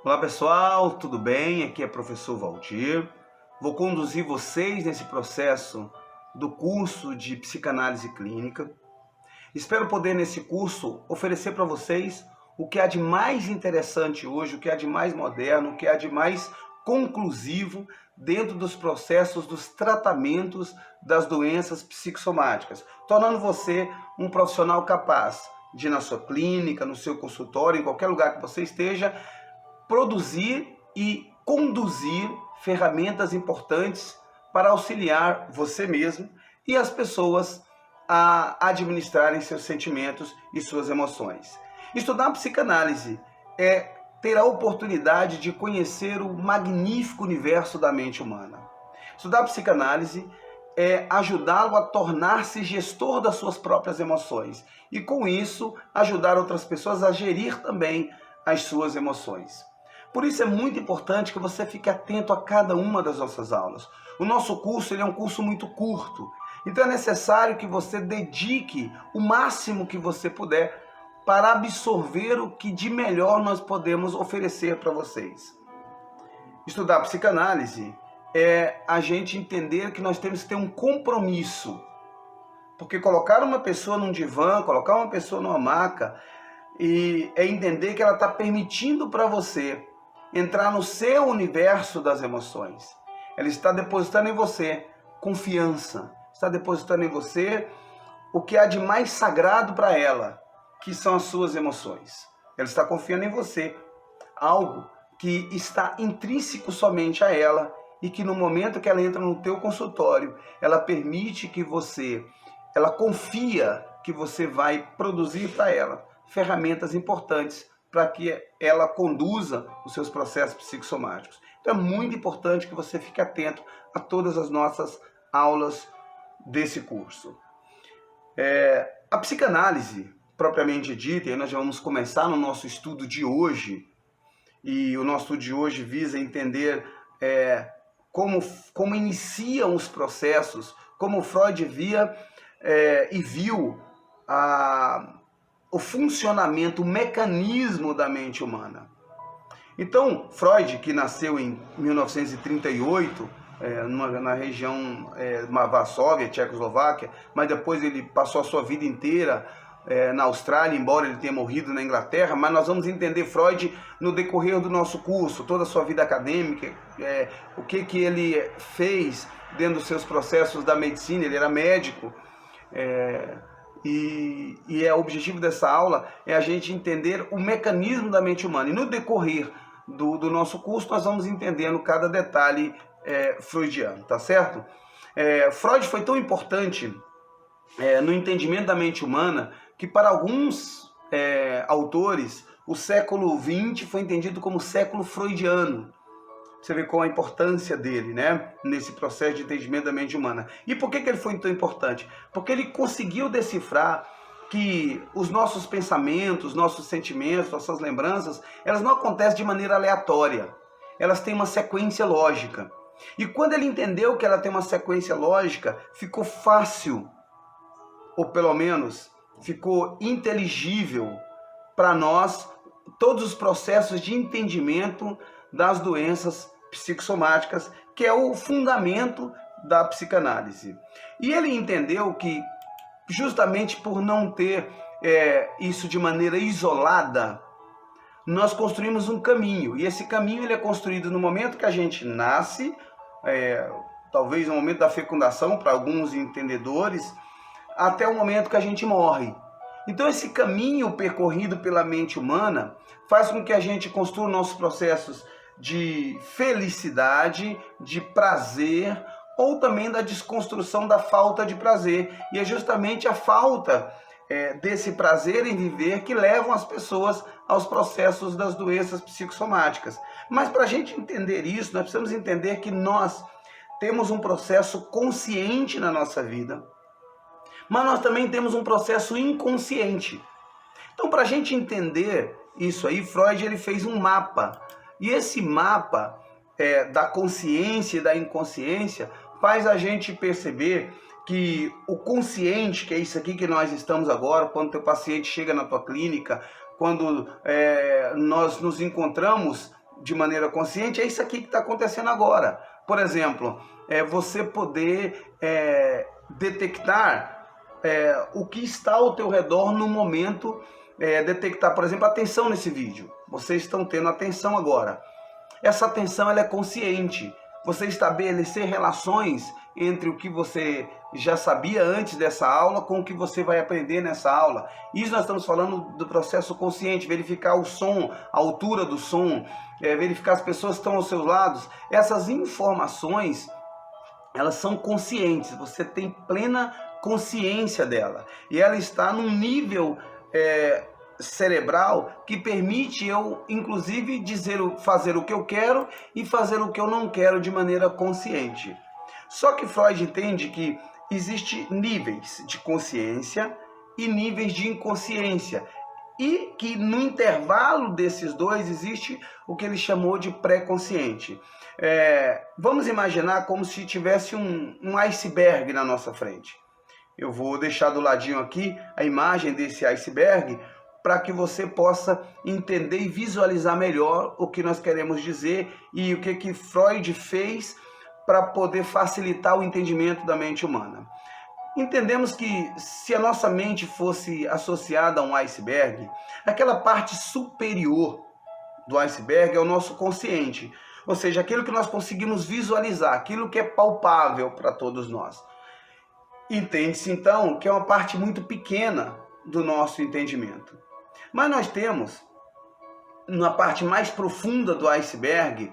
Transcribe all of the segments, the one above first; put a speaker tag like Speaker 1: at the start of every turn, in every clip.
Speaker 1: Olá pessoal, tudo bem? Aqui é o professor Valdir. Vou conduzir vocês nesse processo do curso de psicanálise clínica. Espero poder nesse curso oferecer para vocês o que há de mais interessante hoje, o que há de mais moderno, o que há de mais conclusivo dentro dos processos dos tratamentos das doenças psicossomáticas, tornando você um profissional capaz de ir na sua clínica, no seu consultório, em qualquer lugar que você esteja, produzir e conduzir ferramentas importantes para auxiliar você mesmo e as pessoas a administrarem seus sentimentos e suas emoções. Estudar a psicanálise é ter a oportunidade de conhecer o magnífico universo da mente humana. Estudar a psicanálise é ajudá-lo a tornar-se gestor das suas próprias emoções e, com isso, ajudar outras pessoas a gerir também as suas emoções. Por isso é muito importante que você fique atento a cada uma das nossas aulas. O nosso curso é um curso muito curto, então é necessário que você dedique o máximo que você puder para absorver o que de melhor nós podemos oferecer para vocês. Estudar psicanálise é a gente entender que nós temos que ter um compromisso, porque colocar uma pessoa num divã, colocar uma pessoa numa maca, é entender que ela está permitindo para você entrar no seu universo das emoções. Ela está depositando em você confiança, está depositando em você o que há de mais sagrado para ela, que são as suas emoções. Ela está confiando em você, algo que está intrínseco somente a ela e que no momento que ela entra no teu consultório, ela permite que ela confia que você vai produzir para ela ferramentas importantes para que ela conduza os seus processos psicossomáticos. Então é muito importante que você fique atento a todas as nossas aulas desse curso. A psicanálise, propriamente dita, e nós já vamos começar no nosso estudo de hoje, e o nosso estudo de hoje visa entender como iniciam os processos, como Freud via e viu o funcionamento, o mecanismo da mente humana. Então, Freud, que nasceu em 1938, na região Varsóvia, Tchecoslováquia, mas depois ele passou a sua vida inteira na Austrália, embora ele tenha morrido na Inglaterra, mas nós vamos entender Freud no decorrer do nosso curso, toda a sua vida acadêmica, o que ele fez dentro dos seus processos da medicina. Ele era médico, o objetivo dessa aula é a gente entender o mecanismo da mente humana. E no decorrer do nosso curso nós vamos entendendo cada detalhe freudiano, tá certo? Freud foi tão importante no entendimento da mente humana que para alguns autores o século XX foi entendido como século freudiano. Você vê qual a importância dele, né, nesse processo de entendimento da mente humana. E por que ele foi tão importante? Porque ele conseguiu decifrar que os nossos pensamentos, nossos sentimentos, nossas lembranças, elas não acontecem de maneira aleatória. Elas têm uma sequência lógica. E quando ele entendeu que ela tem uma sequência lógica, ficou fácil, ou pelo menos ficou inteligível para nós todos os processos de entendimento das doenças psicossomáticas, que é o fundamento da psicanálise. E ele entendeu que, justamente por não ter isso de maneira isolada, nós construímos um caminho, e esse caminho ele é construído no momento que a gente nasce, talvez no momento da fecundação, para alguns entendedores, até o momento que a gente morre. Então esse caminho percorrido pela mente humana faz com que a gente construa nossos processos de felicidade, de prazer, ou também da desconstrução da falta de prazer. E é justamente a falta desse prazer em viver que levam as pessoas aos processos das doenças psicossomáticas. Mas para a gente entender isso, nós precisamos entender que nós temos um processo consciente na nossa vida, mas nós também temos um processo inconsciente. Então, para a gente entender isso aí, Freud ele fez um mapa. E esse mapa da consciência e da inconsciência faz a gente perceber que o consciente, que é isso aqui que nós estamos agora, quando o teu paciente chega na tua clínica, quando nós nos encontramos de maneira consciente, é isso aqui que está acontecendo agora. Por exemplo, você poder detectar o que está ao teu redor no momento, detectar, por exemplo, atenção nesse vídeo. Vocês estão tendo atenção agora. Essa atenção ela é consciente. Você estabelecer relações entre o que você já sabia antes dessa aula com o que você vai aprender nessa aula. Isso nós estamos falando do processo consciente, verificar o som, a altura do som, verificar as pessoas que estão aos seus lados. Essas informações, elas são conscientes, você tem plena consciência dela. E ela está num nível cerebral que permite eu, inclusive, fazer o que eu quero e fazer o que eu não quero de maneira consciente. Só que Freud entende que existe níveis de consciência e níveis de inconsciência, e que no intervalo desses dois existe o que ele chamou de pré-consciente. Vamos imaginar como se tivesse um iceberg na nossa frente. Eu vou deixar do ladinho aqui a imagem desse iceberg para que você possa entender e visualizar melhor o que nós queremos dizer e o que Freud fez para poder facilitar o entendimento da mente humana. Entendemos que se a nossa mente fosse associada a um iceberg, aquela parte superior do iceberg é o nosso consciente, ou seja, aquilo que nós conseguimos visualizar, aquilo que é palpável para todos nós. Entende-se então que é uma parte muito pequena do nosso entendimento. Mas nós temos, na parte mais profunda do iceberg,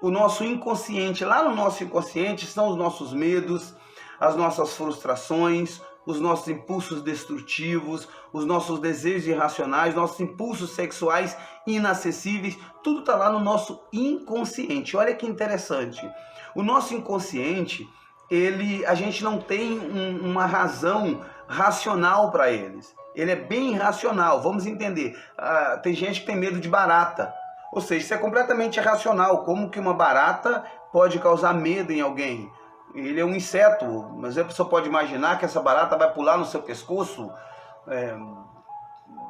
Speaker 1: o nosso inconsciente. Lá no nosso inconsciente estão os nossos medos, as nossas frustrações, os nossos impulsos destrutivos, os nossos desejos irracionais, nossos impulsos sexuais inacessíveis, tudo está lá no nosso inconsciente. Olha que interessante. O nosso inconsciente, a gente não tem uma razão racional para eles. Ele é bem irracional, vamos entender. Tem gente que tem medo de barata. Ou seja, isso é completamente irracional. Como que uma barata pode causar medo em alguém? Ele é um inseto, mas a pessoa pode imaginar que essa barata vai pular no seu pescoço,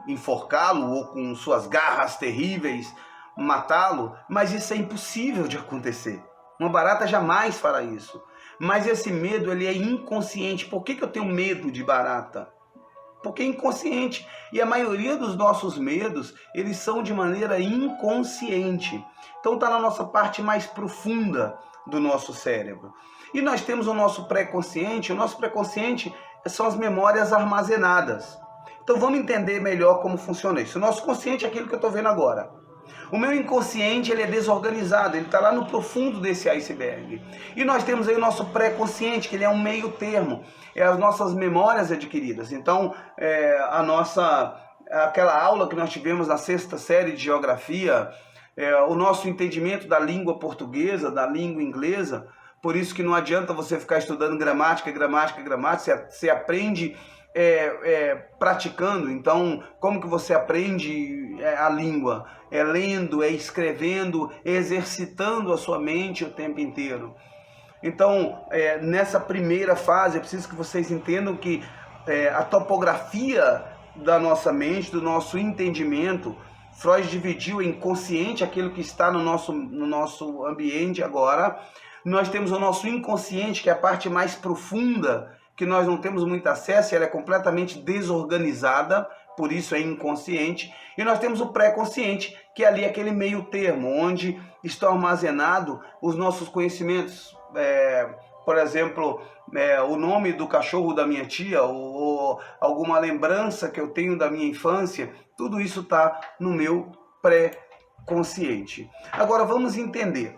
Speaker 1: enforcá-lo ou com suas garras terríveis matá-lo, mas isso é impossível de acontecer. Uma barata jamais fará isso. Mas esse medo ele é inconsciente. Por que eu tenho medo de barata? Porque é inconsciente. E a maioria dos nossos medos, eles são de maneira inconsciente. Então está na nossa parte mais profunda do nosso cérebro. E nós temos o nosso pré-consciente. O nosso pré-consciente são as memórias armazenadas. Então vamos entender melhor como funciona isso. O nosso consciente é aquilo que eu estou vendo agora. O meu inconsciente ele é desorganizado, ele está lá no profundo desse iceberg. E nós temos aí o nosso pré-consciente, que ele é um meio termo, é as nossas memórias adquiridas. Então, aquela aula que nós tivemos na 6ª série de Geografia, o nosso entendimento da língua portuguesa, da língua inglesa, por isso que não adianta você ficar estudando gramática, você aprende praticando. Então, como que você aprende a língua? É lendo, é escrevendo, exercitando a sua mente o tempo inteiro. Então, nessa primeira fase, é preciso que vocês entendam que a topografia da nossa mente, do nosso entendimento, Freud dividiu em consciente, aquilo que está no nosso ambiente agora. Nós temos o nosso inconsciente, que é a parte mais profunda, que nós não temos muito acesso, ela é completamente desorganizada, por isso é inconsciente. E nós temos o pré-consciente, que é ali aquele meio termo, onde estão armazenados os nossos conhecimentos. Por exemplo, o nome do cachorro da minha tia, ou alguma lembrança que eu tenho da minha infância, tudo isso está no meu pré-consciente. Agora vamos entender.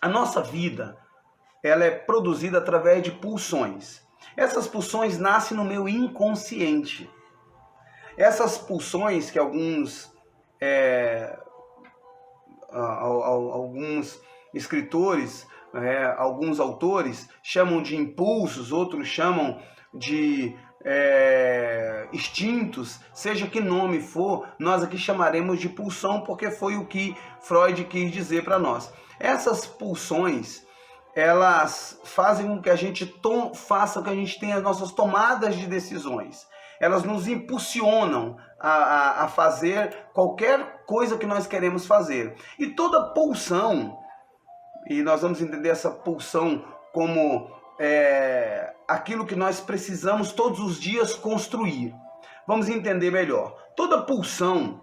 Speaker 1: A nossa vida, ela é produzida através de pulsões. Essas pulsões nascem no meu inconsciente. Essas pulsões que alguns escritores, alguns autores chamam de impulsos, outros chamam de instintos, seja que nome for, nós aqui chamaremos de pulsão, porque foi o que Freud quis dizer para nós. Essas pulsões, elas fazem com que a gente faça que a gente tenha as nossas tomadas de decisões. elas nos impulsionam a fazer qualquer coisa que nós queremos fazer. E toda pulsão, e nós vamos entender essa pulsão como aquilo que nós precisamos todos os dias construir. Vamos entender melhor. Toda pulsão,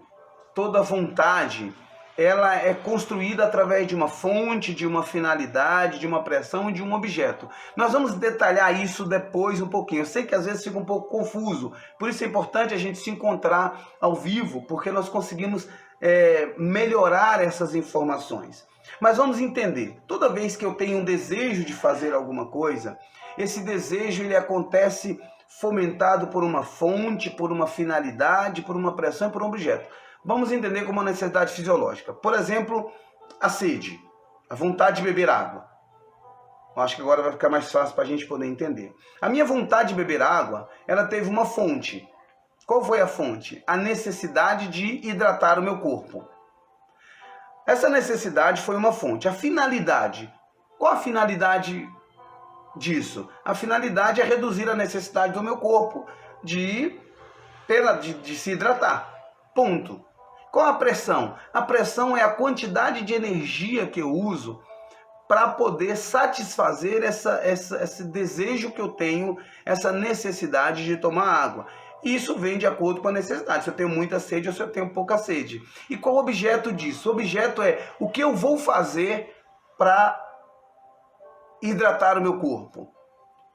Speaker 1: toda vontade, ela é construída através de uma fonte, de uma finalidade, de uma pressão e de um objeto. Nós vamos detalhar isso depois um pouquinho. Eu sei que às vezes fica um pouco confuso, por isso é importante a gente se encontrar ao vivo, porque nós conseguimos melhorar essas informações. Mas vamos entender, toda vez que eu tenho um desejo de fazer alguma coisa, esse desejo ele acontece fomentado por uma fonte, por uma finalidade, por uma pressão e por um objeto. Vamos entender como uma necessidade fisiológica. Por exemplo, a sede, a vontade de beber água. Eu acho que agora vai ficar mais fácil para a gente poder entender. A minha vontade de beber água, ela teve uma fonte. Qual foi a fonte? A necessidade de hidratar o meu corpo. Essa necessidade foi uma fonte. A finalidade. Qual a finalidade disso? A finalidade é reduzir a necessidade do meu corpo de se hidratar. Ponto. Qual a pressão? A pressão é a quantidade de energia que eu uso para poder satisfazer esse desejo que eu tenho, essa necessidade de tomar água. Isso vem de acordo com a necessidade, se eu tenho muita sede ou se eu tenho pouca sede. E qual o objeto disso? O objeto é o que eu vou fazer para hidratar o meu corpo.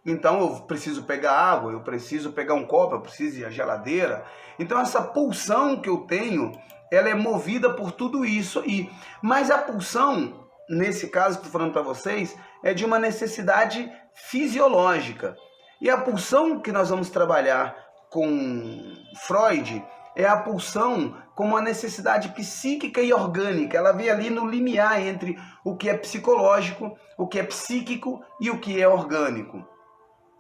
Speaker 1: Então eu preciso pegar água, eu preciso pegar um copo, eu preciso ir à geladeira. Então essa pulsão que eu tenho, ela é movida por tudo isso aí. Mas a pulsão, nesse caso que eu estou falando para vocês, é de uma necessidade fisiológica. E a pulsão que nós vamos trabalhar com Freud é a pulsão como uma necessidade psíquica e orgânica. Ela vem ali no limiar entre o que é psicológico, o que é psíquico e o que é orgânico.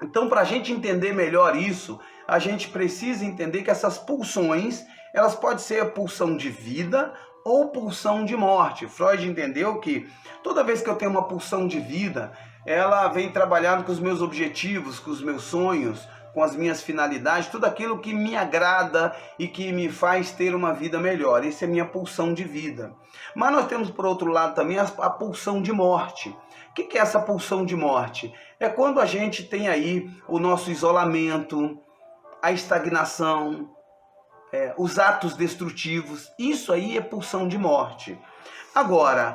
Speaker 1: Então, para a gente entender melhor isso, a gente precisa entender que essas pulsões, elas podem ser a pulsão de vida ou pulsão de morte. Freud entendeu que toda vez que eu tenho uma pulsão de vida, ela vem trabalhando com os meus objetivos, com os meus sonhos, com as minhas finalidades, tudo aquilo que me agrada e que me faz ter uma vida melhor. Isso é minha pulsão de vida. Mas nós temos, por outro lado, também a pulsão de morte. O que é essa pulsão de morte? É quando a gente tem aí o nosso isolamento, a estagnação, os atos destrutivos. Isso aí é pulsão de morte. Agora,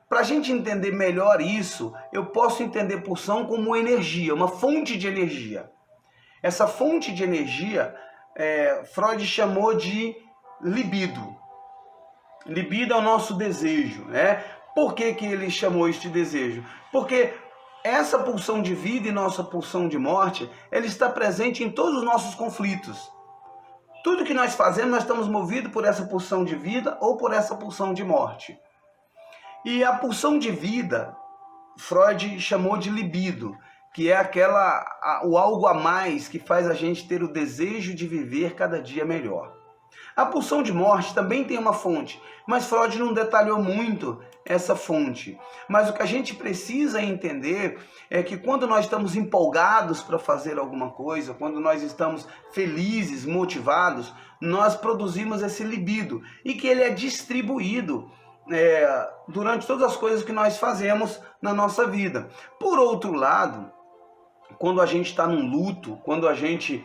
Speaker 1: para a gente entender melhor isso, eu posso entender pulsão como energia, uma fonte de energia. Essa fonte de energia, Freud chamou de libido. Libido é o nosso desejo, né? Por que ele chamou isso de desejo? Porque essa pulsão de vida e nossa pulsão de morte, ela está presente em todos os nossos conflitos. Tudo que nós fazemos, nós estamos movidos por essa pulsão de vida ou por essa pulsão de morte. E a pulsão de vida, Freud chamou de libido, que é o algo a mais que faz a gente ter o desejo de viver cada dia melhor. A pulsão de morte também tem uma fonte, mas Freud não detalhou muito essa fonte. Mas o que a gente precisa entender é que quando nós estamos empolgados para fazer alguma coisa, quando nós estamos felizes, motivados, nós produzimos esse libido e que ele é distribuído durante todas as coisas que nós fazemos na nossa vida. Por outro lado, quando a gente está num luto, quando a gente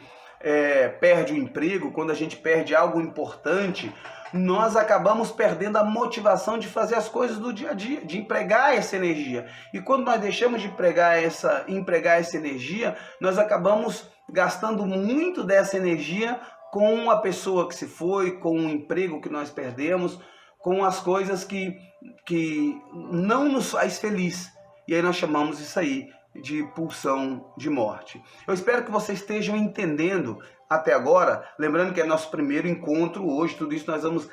Speaker 1: perde o emprego, quando a gente perde algo importante, nós acabamos perdendo a motivação de fazer as coisas do dia a dia, de empregar essa energia. E quando nós deixamos de empregar essa energia, nós acabamos gastando muito dessa energia com a pessoa que se foi, com o emprego que nós perdemos, com as coisas que não nos faz feliz. E aí nós chamamos isso aí de pulsão de morte. Eu espero que vocês estejam entendendo até agora, lembrando que é nosso primeiro encontro hoje, tudo isso nós vamos,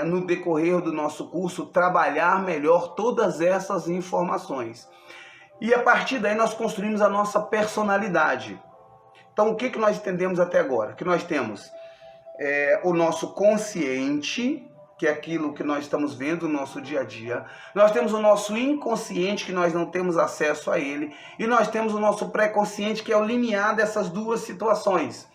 Speaker 1: no decorrer do nosso curso, trabalhar melhor todas essas informações. E a partir daí nós construímos a nossa personalidade. Então o que nós entendemos até agora? Que nós temos o nosso consciente, que é aquilo que nós estamos vendo no nosso dia a dia. Nós temos o nosso inconsciente, que nós não temos acesso a ele. E nós temos o nosso pré-consciente, que é o limiar dessas duas situações.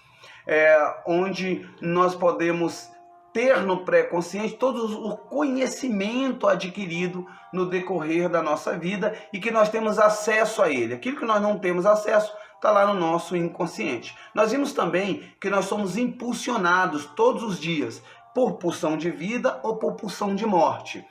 Speaker 1: onde nós podemos ter no pré-consciente todo o conhecimento adquirido no decorrer da nossa vida e que nós temos acesso a ele. Aquilo que nós não temos acesso está lá no nosso inconsciente. Nós vimos também que nós somos impulsionados todos os dias por pulsão de vida ou por pulsão de morte.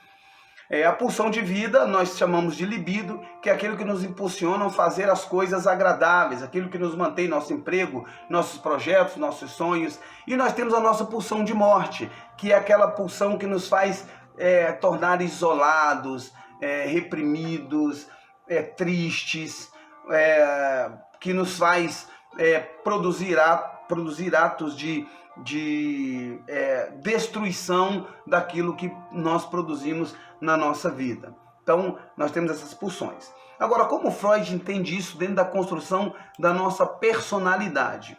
Speaker 1: A pulsão de vida nós chamamos de libido, que é aquilo que nos impulsiona a fazer as coisas agradáveis, aquilo que nos mantém nosso emprego, nossos projetos, nossos sonhos. E nós temos a nossa pulsão de morte, que é aquela pulsão que nos faz tornar isolados, reprimidos, tristes, que nos faz produzir atos de destruição daquilo que nós produzimos na nossa vida. Então, nós temos essas pulsões. Agora, como Freud entende isso dentro da construção da nossa personalidade?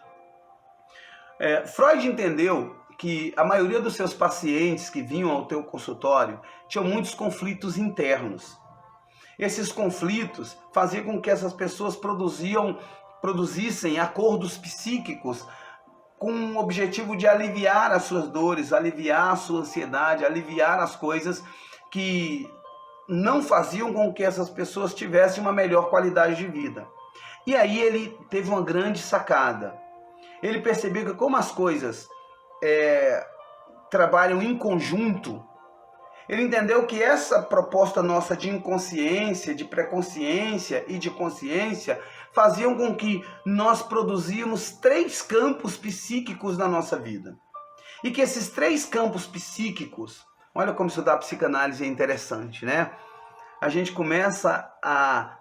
Speaker 1: Freud entendeu que a maioria dos seus pacientes que vinham ao teu consultório tinham muitos conflitos internos. Esses conflitos faziam com que essas pessoas produzissem acordos psíquicos com o objetivo de aliviar as suas dores, aliviar a sua ansiedade, aliviar as coisas que não faziam com que essas pessoas tivessem uma melhor qualidade de vida. E aí ele teve uma grande sacada. Ele percebeu que como as coisas trabalham em conjunto, ele entendeu que essa proposta nossa de inconsciência, de pré-consciência e de consciência faziam com que nós produzíamos 3 campos psíquicos na nossa vida. E que esses 3 campos psíquicos, olha como estudar a psicanálise é interessante, né? A gente começa a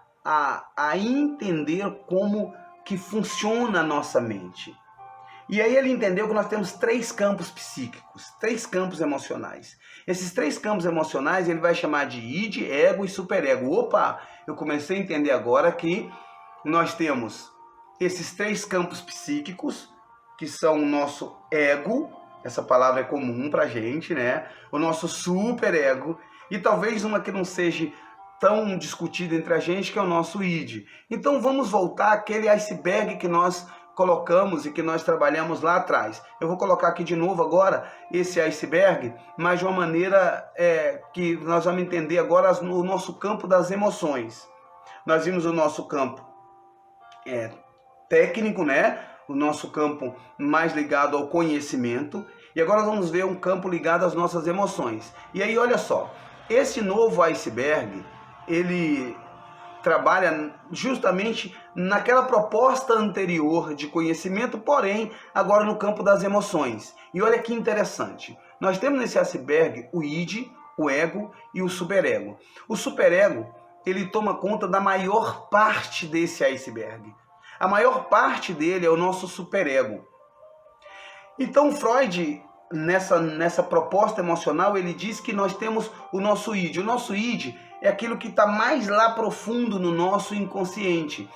Speaker 1: entender como que funciona a nossa mente. E aí ele entendeu que nós temos 3 campos psíquicos, 3 campos emocionais. Esses 3 campos emocionais ele vai chamar de id, ego e superego. Opa, eu comecei a entender agora que nós temos esses 3 campos psíquicos, que são o nosso ego, essa palavra é comum pra gente, né? O nosso superego, e talvez uma que não seja tão discutida entre a gente, que é o nosso id. Então vamos voltar àquele iceberg que nós colocamos e que nós trabalhamos lá atrás. Eu vou colocar aqui de novo agora esse iceberg, mas de uma maneira que nós vamos entender agora o nosso campo das emoções. Nós vimos o nosso campo técnico, né? O nosso campo mais ligado ao conhecimento. E agora nós vamos ver um campo ligado às nossas emoções. E aí, olha só, esse novo iceberg, ele trabalha justamente naquela proposta anterior de conhecimento, porém, agora no campo das emoções. E olha que interessante, nós temos nesse iceberg o id, o ego e o superego. O superego, ele toma conta da maior parte desse iceberg. A maior parte dele é o nosso superego. Então, Freud, nessa proposta emocional, ele diz que nós temos o nosso id. O nosso id é aquilo que está mais lá profundo no nosso inconsciente.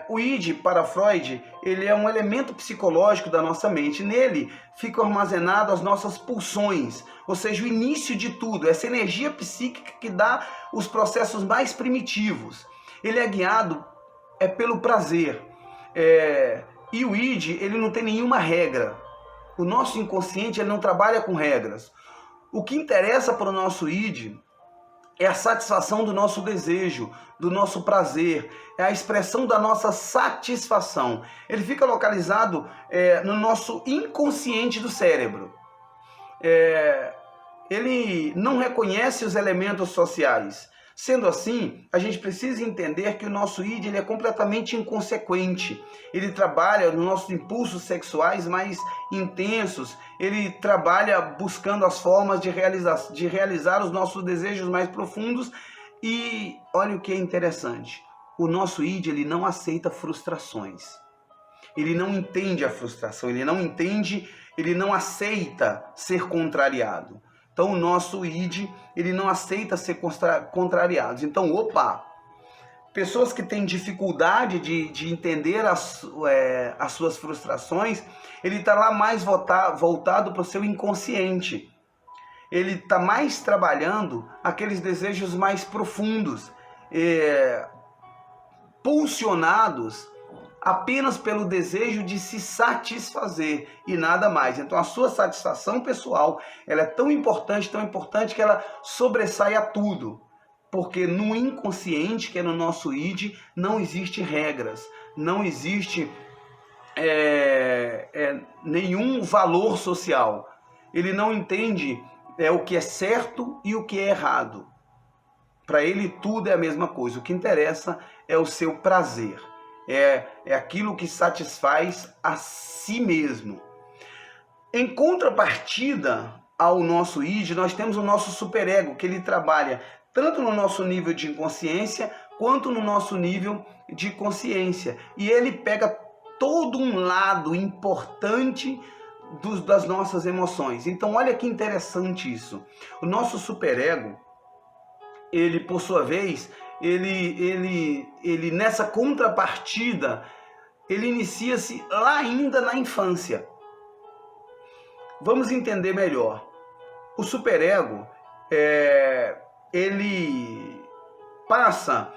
Speaker 1: O id, para Freud, ele é um elemento psicológico da nossa mente. Nele ficam armazenadas as nossas pulsões, ou seja, o início de tudo, essa energia psíquica que dá os processos mais primitivos. Ele é guiado pelo prazer. E o id, ele não tem nenhuma regra. O nosso inconsciente, ele não trabalha com regras. O que interessa para o nosso id é a satisfação do nosso desejo, do nosso prazer, é a expressão da nossa satisfação. Ele fica localizado no nosso inconsciente do cérebro. Ele não reconhece os elementos sociais. Sendo assim, a gente precisa entender que o nosso id ele é completamente inconsequente. Ele trabalha nos nossos impulsos sexuais mais intensos, ele trabalha buscando as formas de realizar os nossos desejos mais profundos. E olha o que é interessante, o nosso id ele não aceita frustrações. Ele não entende a frustração, ele não aceita ser contrariado. Então o nosso id, ele não aceita ser contrariado. Então, pessoas que têm dificuldade de entender as suas frustrações, ele está lá mais voltado para o seu inconsciente. Ele está mais trabalhando aqueles desejos mais profundos, pulsionados apenas pelo desejo de se satisfazer e nada mais. Então a sua satisfação pessoal, ela é tão importante que ela sobressai a tudo. Porque no inconsciente, que é no nosso id, não existe regras, não existe nenhum valor social. Ele não entende o que é certo e o que é errado. Para ele tudo é a mesma coisa. O que interessa é o seu prazer. É aquilo que satisfaz a si mesmo. Em contrapartida ao nosso id, nós temos o nosso superego, que ele trabalha tanto no nosso nível de inconsciência quanto no nosso nível de consciência. E ele pega todo um lado importante das nossas emoções. Então olha que interessante isso. O nosso superego, ele por sua vez, ele nessa contrapartida, ele inicia-se lá ainda na infância. Vamos entender melhor. O superego, ele passa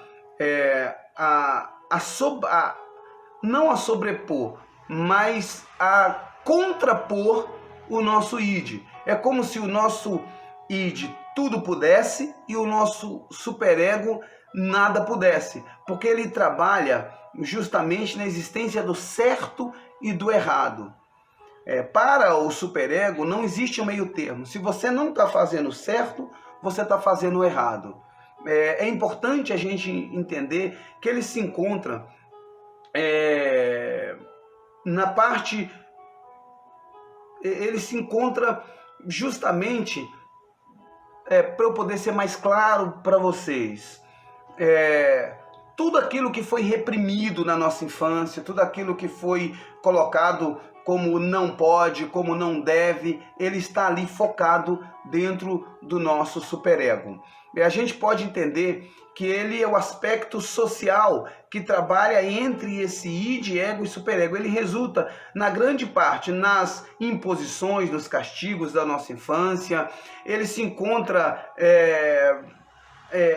Speaker 1: não a sobrepor, mas a contrapor o nosso id. É como se o nosso id tudo pudesse e o nosso superego nada pudesse, porque ele trabalha justamente na existência do certo e do errado. Para o superego não existe um meio termo. Se você não está fazendo certo, você está fazendo errado. É importante a gente entender que ele se encontra na parte... Ele se encontra justamente, para eu poder ser mais claro para vocês, tudo aquilo que foi reprimido na nossa infância, tudo aquilo que foi colocado como não pode, como não deve, ele está ali focado dentro do nosso superego. E a gente pode entender que ele é o aspecto social que trabalha entre esse id, ego e superego. Ele resulta, na grande parte, nas imposições, nos castigos da nossa infância. Ele se encontra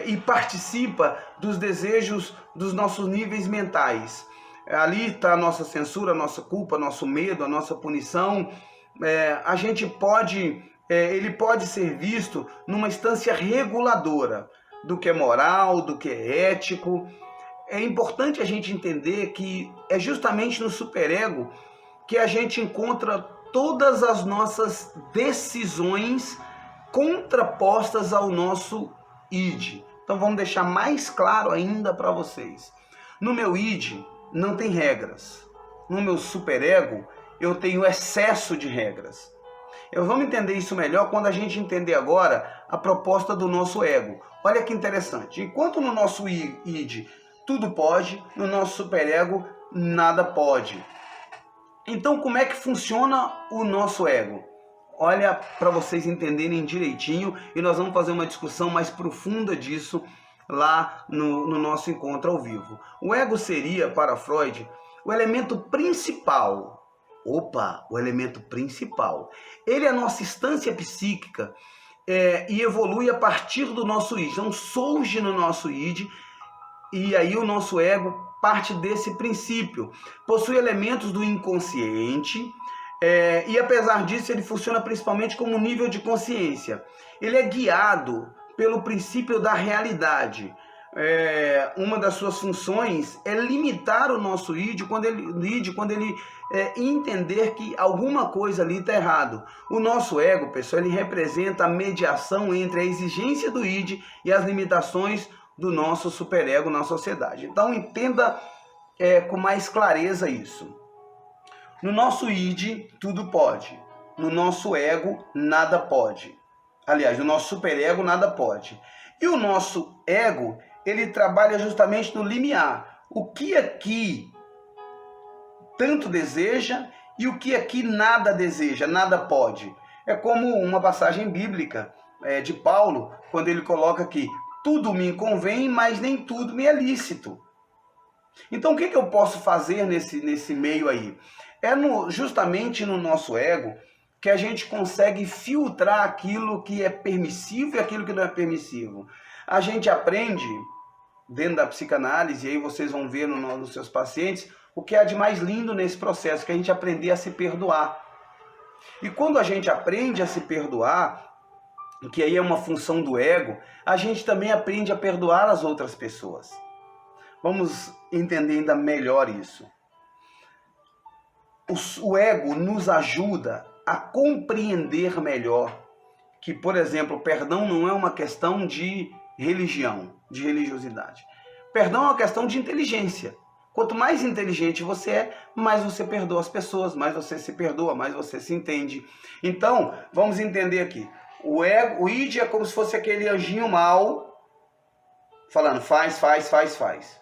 Speaker 1: e participa dos desejos dos nossos níveis mentais. Ali está a nossa censura, a nossa culpa, nosso medo, a nossa punição. A gente pode... ele pode ser visto numa instância reguladora do que é moral, do que é ético. É importante a gente entender que é justamente no superego que a gente encontra todas as nossas decisões contrapostas ao nosso id. Então vamos deixar mais claro ainda para vocês. No meu id não tem regras. No meu superego eu tenho excesso de regras. Vamos entender isso melhor quando a gente entender agora a proposta do nosso ego. Olha que interessante. Enquanto no nosso id tudo pode, no nosso superego nada pode. Então como é que funciona o nosso ego? Olha, para vocês entenderem direitinho, e nós vamos fazer uma discussão mais profunda disso lá no nosso encontro ao vivo. O ego seria, para Freud, o elemento principal. O elemento principal. Ele é a nossa instância psíquica e evolui a partir do nosso id. Então surge no nosso id e aí o nosso ego parte desse princípio. Possui elementos do inconsciente e apesar disso ele funciona principalmente como nível de consciência. Ele é guiado pelo princípio da realidade. Uma das suas funções é limitar o nosso id quando ele entender que alguma coisa ali está errado. O nosso ego, pessoal, ele representa a mediação entre a exigência do id e as limitações do nosso superego na sociedade. Então entenda com mais clareza isso. No nosso id tudo pode, no nosso ego nada pode. Aliás, no nosso superego nada pode. E o nosso ego, ele trabalha justamente no limiar. O que aqui tanto deseja e o que aqui nada deseja, nada pode. É como uma passagem bíblica de Paulo, quando ele coloca aqui, tudo me convém, mas nem tudo me é lícito. Então o que eu posso fazer nesse meio aí? Justamente no nosso ego que a gente consegue filtrar aquilo que é permissivo e aquilo que não é permissivo. A gente aprende, dentro da psicanálise, e aí vocês vão ver nos seus pacientes, o que há de mais lindo nesse processo, que é a gente aprender a se perdoar. E quando a gente aprende a se perdoar, que aí é uma função do ego, a gente também aprende a perdoar as outras pessoas. Vamos entender ainda melhor isso. O ego nos ajuda a compreender melhor que, por exemplo, perdão não é uma questão de religião, de religiosidade. Perdão é uma questão de inteligência. Quanto mais inteligente você é, mais você perdoa as pessoas, mais você se perdoa, mais você se entende. Então, vamos entender aqui. O ego, o id é como se fosse aquele anjinho mau, falando faz, faz, faz, faz.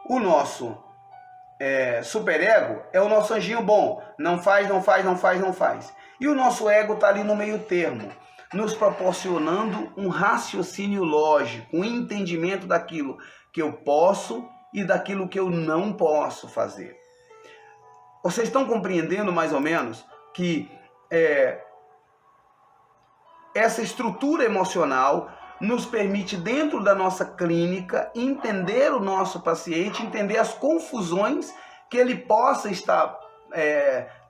Speaker 1: O nosso superego é o nosso anjinho bom, não faz, não faz, não faz, não faz. E o nosso ego está ali no meio termo, nos proporcionando um raciocínio lógico, um entendimento daquilo que eu posso e daquilo que eu não posso fazer. Vocês estão compreendendo mais ou menos que essa estrutura emocional nos permite, dentro da nossa clínica, entender o nosso paciente, entender as confusões que ele possa estar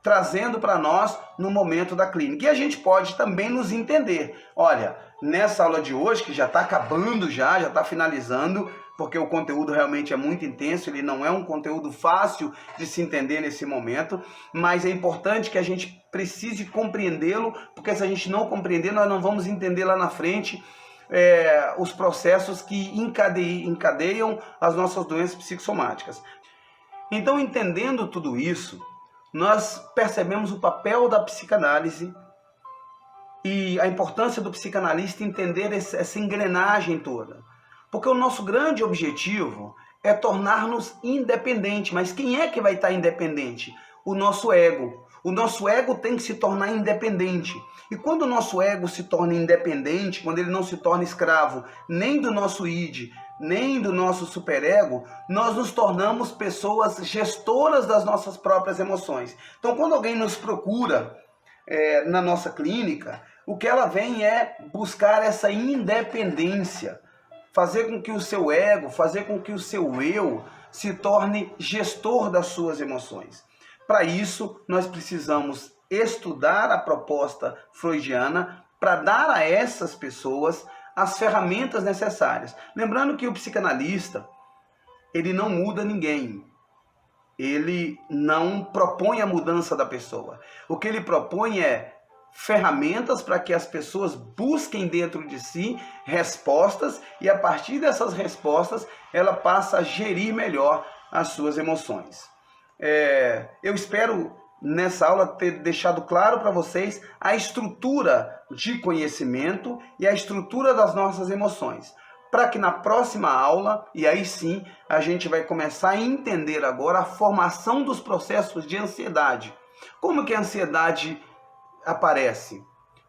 Speaker 1: trazendo para nós no momento da clínica. E a gente pode também nos entender. Olha, nessa aula de hoje, que já está acabando, já está finalizando, porque o conteúdo realmente é muito intenso, ele não é um conteúdo fácil de se entender nesse momento, mas é importante que a gente precise compreendê-lo, porque se a gente não compreender, nós não vamos entender lá na frente os processos que encadeiam as nossas doenças psicossomáticas. Então, entendendo tudo isso, nós percebemos o papel da psicanálise e a importância do psicanalista entender essa engrenagem toda. Porque o nosso grande objetivo é tornar-nos independentes. Mas quem é que vai estar independente? O nosso ego. O nosso ego tem que se tornar independente. E quando o nosso ego se torna independente, quando ele não se torna escravo nem do nosso id, nem do nosso superego, nós nos tornamos pessoas gestoras das nossas próprias emoções. Então, quando alguém nos procura na nossa clínica, o que ela vem é buscar essa independência, fazer com que o seu ego, fazer com que o seu eu se torne gestor das suas emoções. Para isso, nós precisamos estudar a proposta freudiana para dar a essas pessoas as ferramentas necessárias. Lembrando que o psicanalista, ele não muda ninguém. Ele não propõe a mudança da pessoa. O que ele propõe é ferramentas para que as pessoas busquem dentro de si respostas e a partir dessas respostas ela passa a gerir melhor as suas emoções. Eu espero nessa aula ter deixado claro para vocês a estrutura de conhecimento e a estrutura das nossas emoções, para que na próxima aula, e aí sim, a gente vai começar a entender agora a formação dos processos de ansiedade. Como que a ansiedade aparece?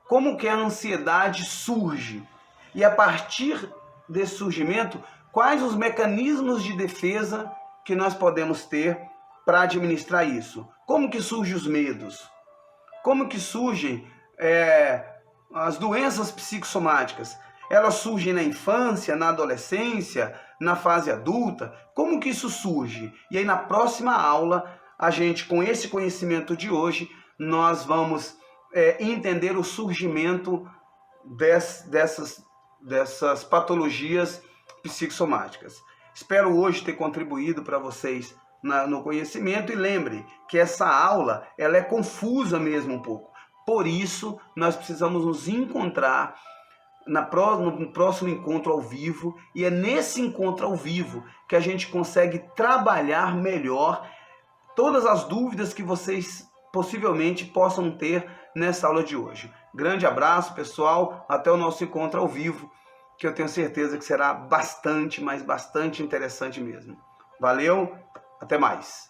Speaker 1: Como que a ansiedade surge? E a partir desse surgimento, quais os mecanismos de defesa que nós podemos ter para administrar isso? Como que surgem os medos? Como que surgem as doenças psicossomáticas? Elas surgem na infância, na adolescência, na fase adulta? Como que isso surge? E aí na próxima aula, a gente, com esse conhecimento de hoje, nós vamos entender o surgimento dessas patologias psicossomáticas. Espero hoje ter contribuído para vocês no conhecimento, e lembre que essa aula ela é confusa mesmo um pouco. Por isso, nós precisamos nos encontrar no próximo encontro ao vivo, e é nesse encontro ao vivo que a gente consegue trabalhar melhor todas as dúvidas que vocês possivelmente possam ter nessa aula de hoje. Grande abraço, pessoal, até o nosso encontro ao vivo, que eu tenho certeza que será bastante, mas bastante interessante mesmo. Valeu, até mais!